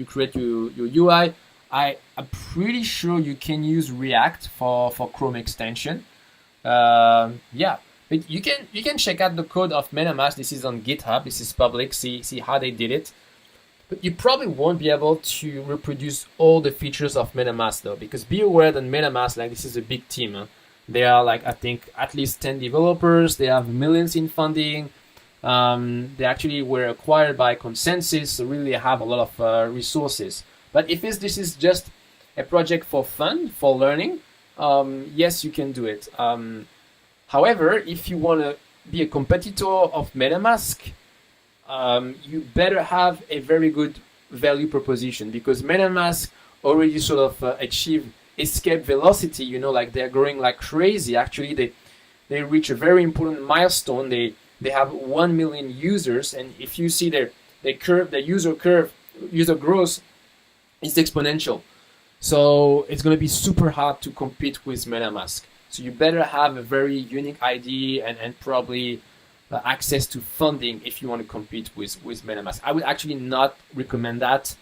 create your UI. I'm pretty sure you can use React for Chrome extension. Yeah, but you can check out the code of MetaMask. This is on GitHub. This is public. See how they did it. But you probably won't be able to reproduce all the features of MetaMask though, because be aware that MetaMask, like, this is a big team. Huh? They are like, I think, at least 10 developers. They have millions in funding. They actually were acquired by Consensus, so really have a lot of resources. But if this is just a project for fun, for learning, yes, you can do it. However, if you want to be a competitor of MetaMask, you better have a very good value proposition, because MetaMask already sort of achieved escape velocity. You know, like they're growing like crazy. Actually, they reach a very important milestone. They have 1 million users, and if you see their user growth, it's exponential. So it's going to be super hard to compete with MetaMask. So you better have a very unique ID and probably access to funding if you want to compete with MetaMask. I would actually not recommend that.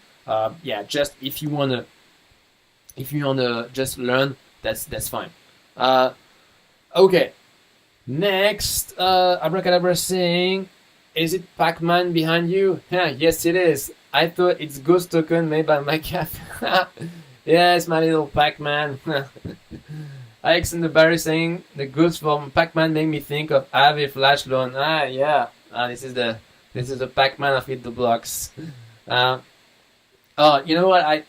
Yeah, just if you wanna just learn, that's fine. Okay. Next, Abracadabra saying, is it Pac-Man behind you? Yeah, yes it is. I thought it's Ghost Token made by my cat. Yes, my little Pac-Man. Alex in the Barry saying, the ghost from Pac-Man made me think of Ave Flashloan. Yeah. This is the Pac-Man of Eat the Blocks. Oh, you know what?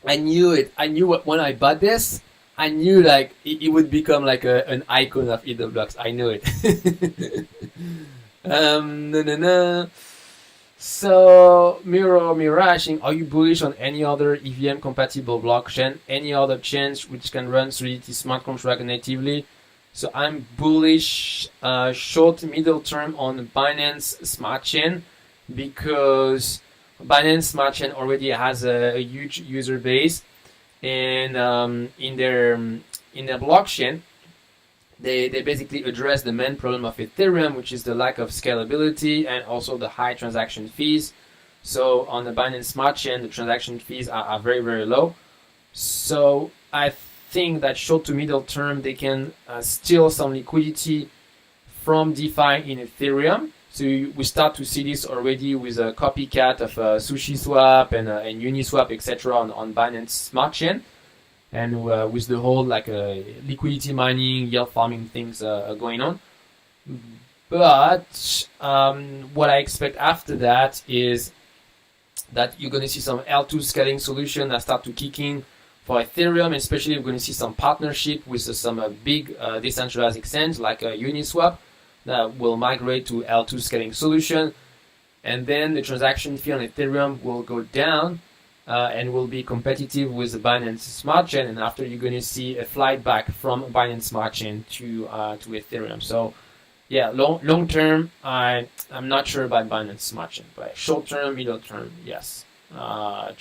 I knew it. I knew when I bought this, I knew like it would become like an icon of Eat the Blocks. I knew it. No. So, Mirage, are you bullish on any other EVM compatible blockchain? Any other chains which can run Solidity smart contract natively? So I'm bullish short middle term on Binance Smart Chain because Binance Smart Chain already has a huge user base, and in their blockchain they basically address the main problem of Ethereum, which is the lack of scalability and also the high transaction fees. So on the Binance Smart Chain, the transaction fees are very, very low. So I think that short to middle term, they can steal some liquidity from DeFi in Ethereum. So we start to see this already with a copycat of SushiSwap and Uniswap, etc. on Binance Smart Chain. And with the whole liquidity mining, yield farming things going on. But what I expect after that is that you're going to see some L2 scaling solution that start to kick in for Ethereum, especially we're going to see some partnership with some big decentralized exchange like Uniswap that will migrate to L2 scaling solution. And then the transaction fee on Ethereum will go down. And will be competitive with the Binance Smart Chain, and after you're going to see a flight back from Binance Smart Chain to Ethereum. So, yeah, long term, I'm not sure about Binance Smart Chain, but short term, middle term, yes. And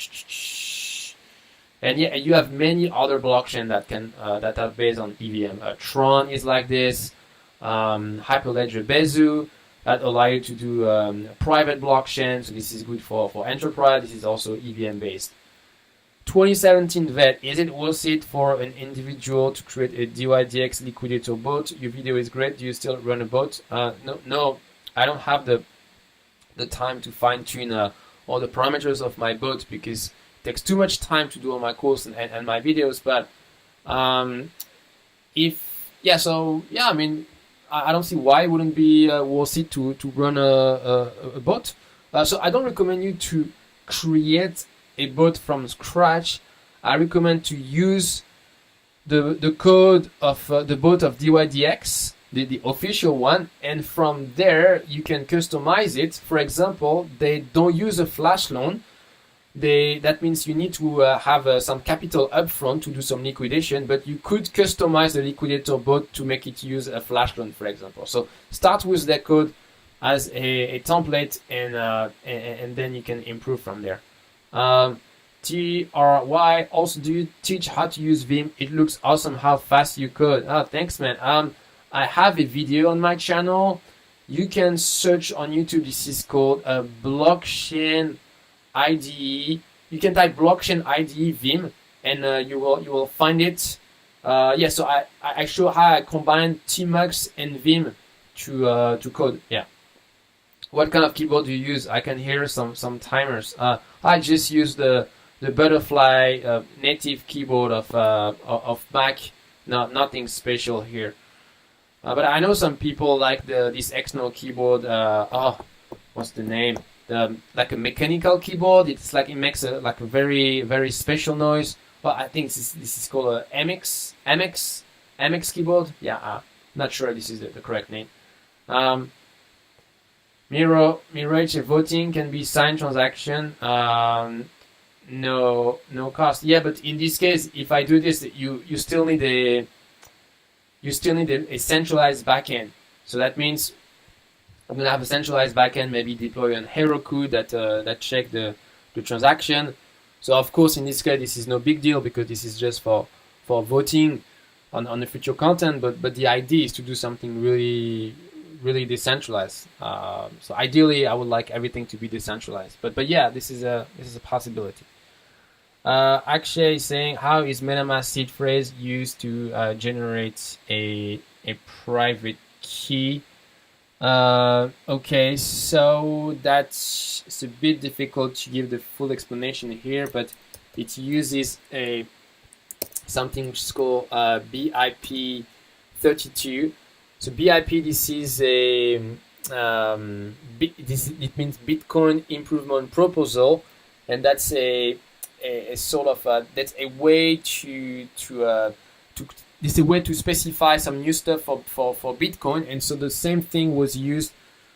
yeah, you have many other blockchains that are based on EVM. Tron is like this. Hyperledger Bezu that allow you to do private blockchain. So this is good for enterprise. This is also EVM based. 2017 vet, is it worth it for an individual to create a DYDX liquidator bot? Your video is great. Do you still run a bot? No, I don't have the time to fine tune all the parameters of my bot because it takes too much time to do all my course and my videos. But I mean, I don't see why it wouldn't be worth it to run a bot. So I don't recommend you to create a bot from scratch. I recommend to use the code of the bot of DYDX, the official one, and from there you can customize it. For example, they don't use a Flashloan. That means you need to have some capital upfront to do some liquidation, but you could customize the liquidator bot to make it use a Flashloan, for example. So start with their code as a template, and then you can improve from there. TRY, also, do you teach how to use Vim? It looks awesome how fast you code. Thanks, man. I have a video on my channel. You can search on YouTube. This is called a blockchain IDE. You can type blockchain IDE Vim, and you will find it. So I show how I combine Tmux and Vim to code. Yeah. What kind of keyboard do you use? I can hear some timers. I just use the Butterfly native keyboard of Mac. Nothing special here. But I know some people like this Exno keyboard. What's the name? Like a mechanical keyboard. It's like it makes a very, very special noise. Well, I think this is called a MX keyboard. Yeah, not sure this is the correct name. Mirage voting can be signed transaction. No cost. Yeah, but in this case, if I do this, you still need a centralized backend. So that means I'm gonna have a centralized backend, maybe deploy an Heroku that check the transaction. So of course, in this case, this is no big deal because this is just for voting on the future content. But the idea is to do something really, really decentralized. So ideally, I would like everything to be decentralized. But yeah, this is a possibility. Akshay is saying, how is MetaMask seed phrase used to generate a private key? Okay, so it's a bit difficult to give the full explanation here, but it uses something which is called BIP32. So BIP, this is it means Bitcoin Improvement Proposal, and that's a sort of that's a way to specify some new stuff for Bitcoin. And so the same thing was used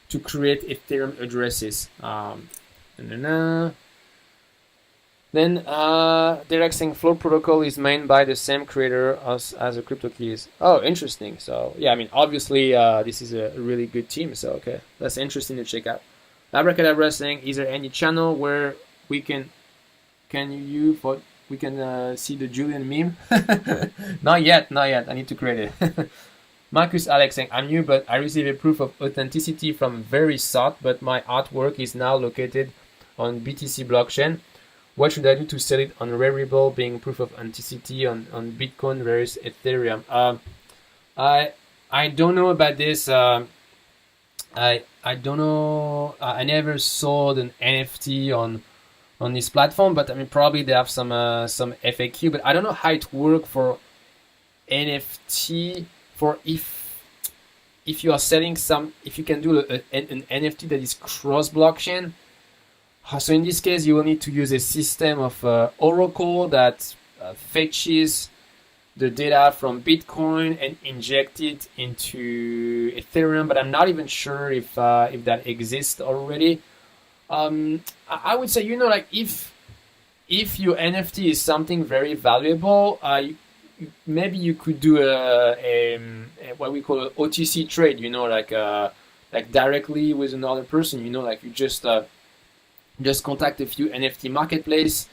to create Ethereum addresses. Then direct saying Flow protocol is maintained by the same creator as the crypto keys. Oh, interesting. So yeah, I mean, obviously this is a really good team. So okay, that's interesting to check out. Abracadabra saying, is there any channel where we can see the Julian meme? Not yet. I need to create it. Marcus Alex saying, I'm new, but I received a proof of authenticity from Verisot, but my artwork is now located on BTC blockchain. What should I do to sell it on Rarible, being proof of authenticity on Bitcoin versus Ethereum? I don't know about this. I don't know. I never sold an NFT on this platform, but I mean probably they have some FAQ. But I don't know how it works for NFT. For if you are selling if you can do an NFT that is cross blockchain. So in this case, you will need to use a system of Oracle that fetches the data from Bitcoin and inject it into Ethereum. But I'm not even sure if that exists already. I would say, like if your NFT is something very valuable, maybe you could do a what we call an OTC trade. Like directly with another person. Like you just contact a few NFT Marketplace,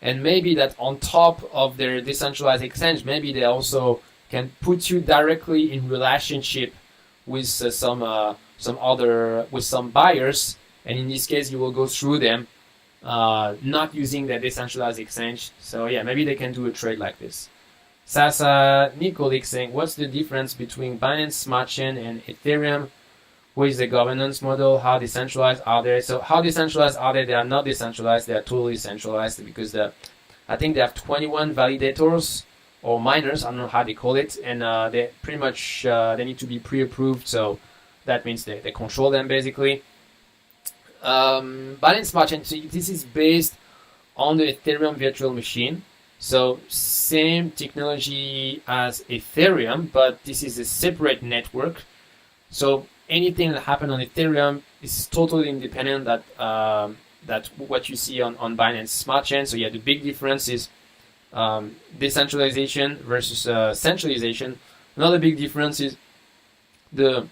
and maybe that on top of their decentralized exchange, maybe they also can put you directly in relationship with some buyers, and in this case you will go through them, not using their decentralized exchange. So yeah, maybe they can do a trade like this. Sasa Nikolik saying, what's the difference between Binance Smart Chain and Ethereum? What is the governance model? How decentralized are they? So how decentralized are they? They are not decentralized. They are totally centralized because I think they have 21 validators or miners. I don't know how they call it, and they pretty much they need to be pre-approved. So that means they control them basically. Binance Smart Chain. So this is based on the Ethereum virtual machine. So same technology as Ethereum, but this is a separate network. So anything that happens on Ethereum is totally independent that what you see on Binance Smart Chain. So yeah, the big difference is decentralization versus centralization. Another big difference is the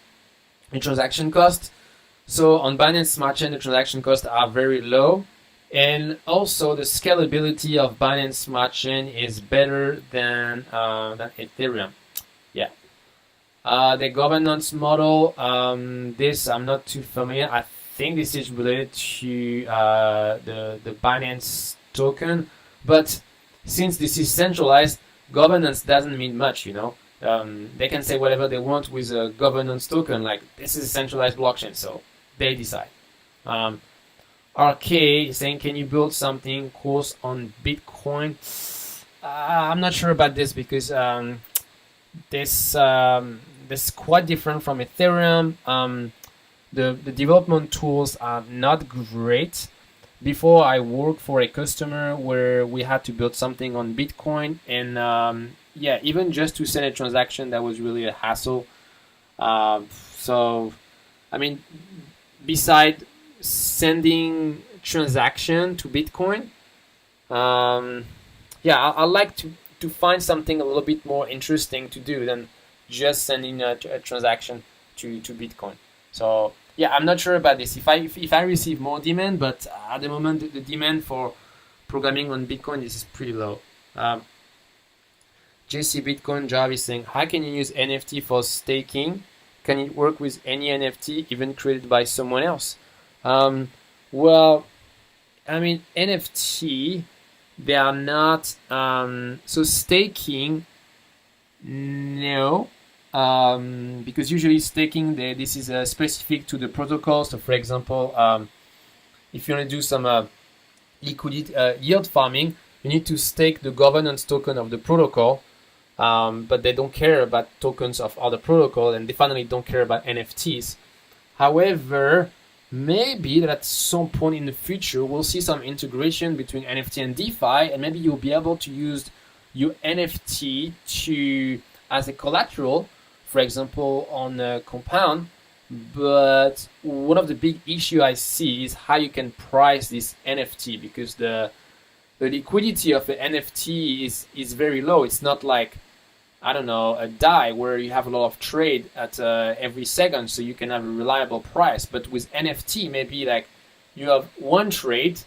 transaction cost. So on Binance Smart Chain, the transaction costs are very low, and also the scalability of Binance Smart Chain is better than Ethereum. Yeah. The governance model, this I'm not too familiar. I think this is related to the Binance token, but since this is centralized, governance doesn't mean much, They can say whatever they want with a governance token, like this is a centralized blockchain, so they decide. RK is saying, can you build something course on Bitcoin? I'm not sure about this because this is quite different from Ethereum. The development tools are not great. Before I worked for a customer where we had to build something on Bitcoin, and even just to send a transaction, that was really a hassle. So, I mean, beside sending transaction to Bitcoin, I like to find something a little bit more interesting to do than just sending a transaction to Bitcoin. So yeah, I'm not sure about this. If I receive more demand, but at the moment the demand for programming on Bitcoin is pretty low. JC Bitcoin Javi is saying, how can you use NFT for staking? Can it work with any NFT, even created by someone else? Well, I mean, NFT, they are not, so staking, no, because usually staking, this is specific to the protocol. So for example, if you want to do some liquidity, yield farming, you need to stake the governance token of the protocol, but they don't care about tokens of other protocol, and they finally don't care about NFTs. However, maybe that at some point in the future, we'll see some integration between NFT and DeFi, and maybe you'll be able to use your NFT as a collateral, for example, on a Compound. But one of the big issue I see is how you can price this NFT, because the liquidity of the NFT is very low. It's not like, I don't know, a DAI where you have a lot of trade at every second, so you can have a reliable price. But with NFT, maybe like you have one trade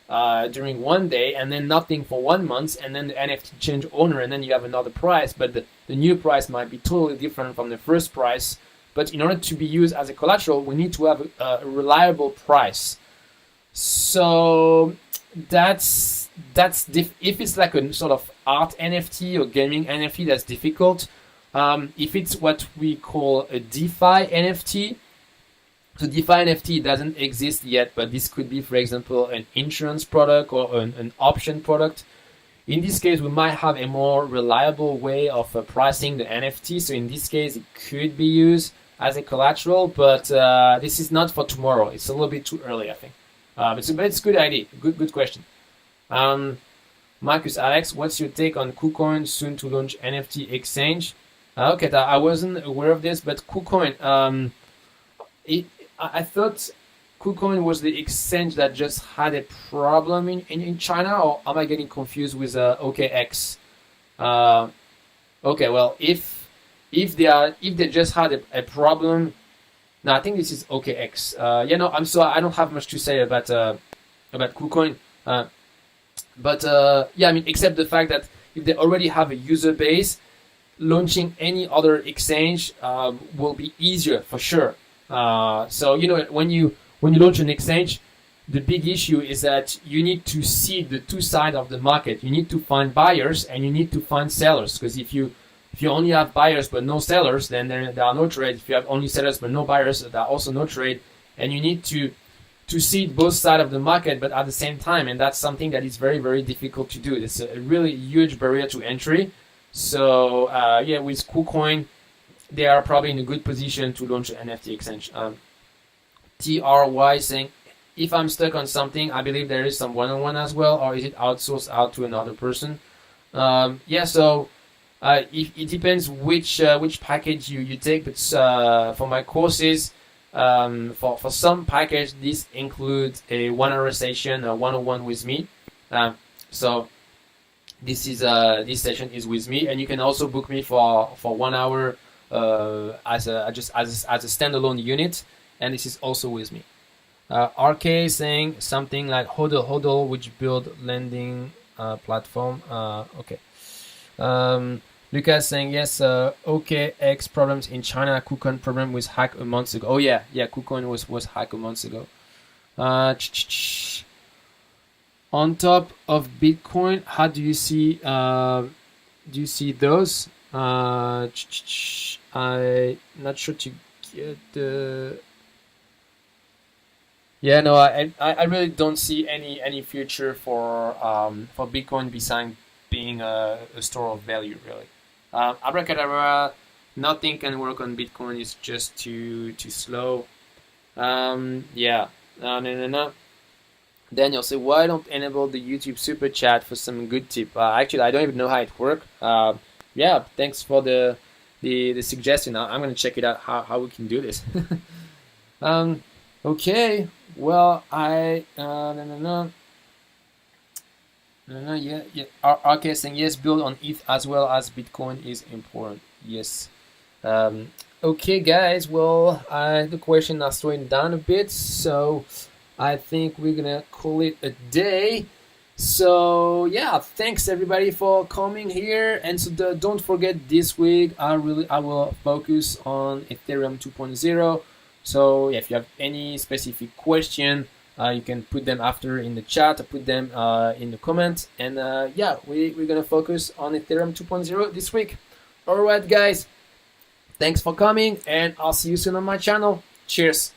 during one day and then nothing for 1 month, and then the NFT change owner, and then you have another price, but the new price might be totally different from the first price. But in order to be used as a collateral, we need to have a reliable price. So if it's like a sort of art NFT or gaming NFT, that's difficult. If it's what we call a DeFi NFT, so DeFi NFT doesn't exist yet, but this could be, for example, an insurance product or an option product. In this case, we might have a more reliable way of pricing the NFT. So in this case, it could be used as a collateral, but this is not for tomorrow. It's a little bit too early, I think. But it's a good idea. Good question. Marcus Alex, what's your take on KuCoin soon to launch NFT exchange? Okay, I wasn't aware of this, but KuCoin, I thought KuCoin was the exchange that just had a problem in China, or am I getting confused with OKX? Okay, well, if they just had a problem, no, I think this is OKX. I'm sorry, I don't have much to say about KuCoin. Except the fact that if they already have a user base, launching any other exchange will be easier for sure. When you launch an exchange, the big issue is that you need to see the two sides of the market. You need to find buyers and you need to find sellers, because if you only have buyers but no sellers, then there are no trades. If you have only sellers but no buyers, there are also no trade. And you need to see both sides of the market, but at the same time, and that's something that is very, very difficult to do. It's a really huge barrier to entry. So with KuCoin, they are probably in a good position to launch an NFT exchange. TRY saying, if I'm stuck on something, I believe there is some one-on-one as well, or is it outsourced out to another person? It depends which package you take, but for my courses, for some package, this includes a 1 hour session, a one-on-one with me. So this session is with me, and you can also book me for 1 hour as a standalone unit, and this is also with me. RK saying something like hodl, which build lending platform. Okay. Lucas saying yes. OKX problems in China. KuCoin problem was hacked a month ago. Oh yeah. KuCoin was hacked a month ago. On top of Bitcoin, how do you see those? I'm not sure to get the. Yeah, no, I really don't see any future for Bitcoin besides being a store of value, really. Abracadabra, nothing can work on Bitcoin. It's just too slow. No. Daniel say, why don't enable the YouTube super chat for some good tip? Actually, I don't even know how it works. Thanks for the suggestion. I'm gonna check it out how we can do this. Okay. Well, RK saying yes, build on ETH as well as Bitcoin is important. Yes. Okay, guys. Well, the question is slowing down a bit, so I think we're gonna call it a day. So yeah, thanks everybody for coming here. And so don't forget, this week I will focus on Ethereum 2.0. So yeah, if you have any specific question, you can put them after in the chat or put them in the comments. And we're gonna focus on Ethereum 2.0 this week. All right, guys, thanks for coming, and I'll see you soon on my channel. Cheers.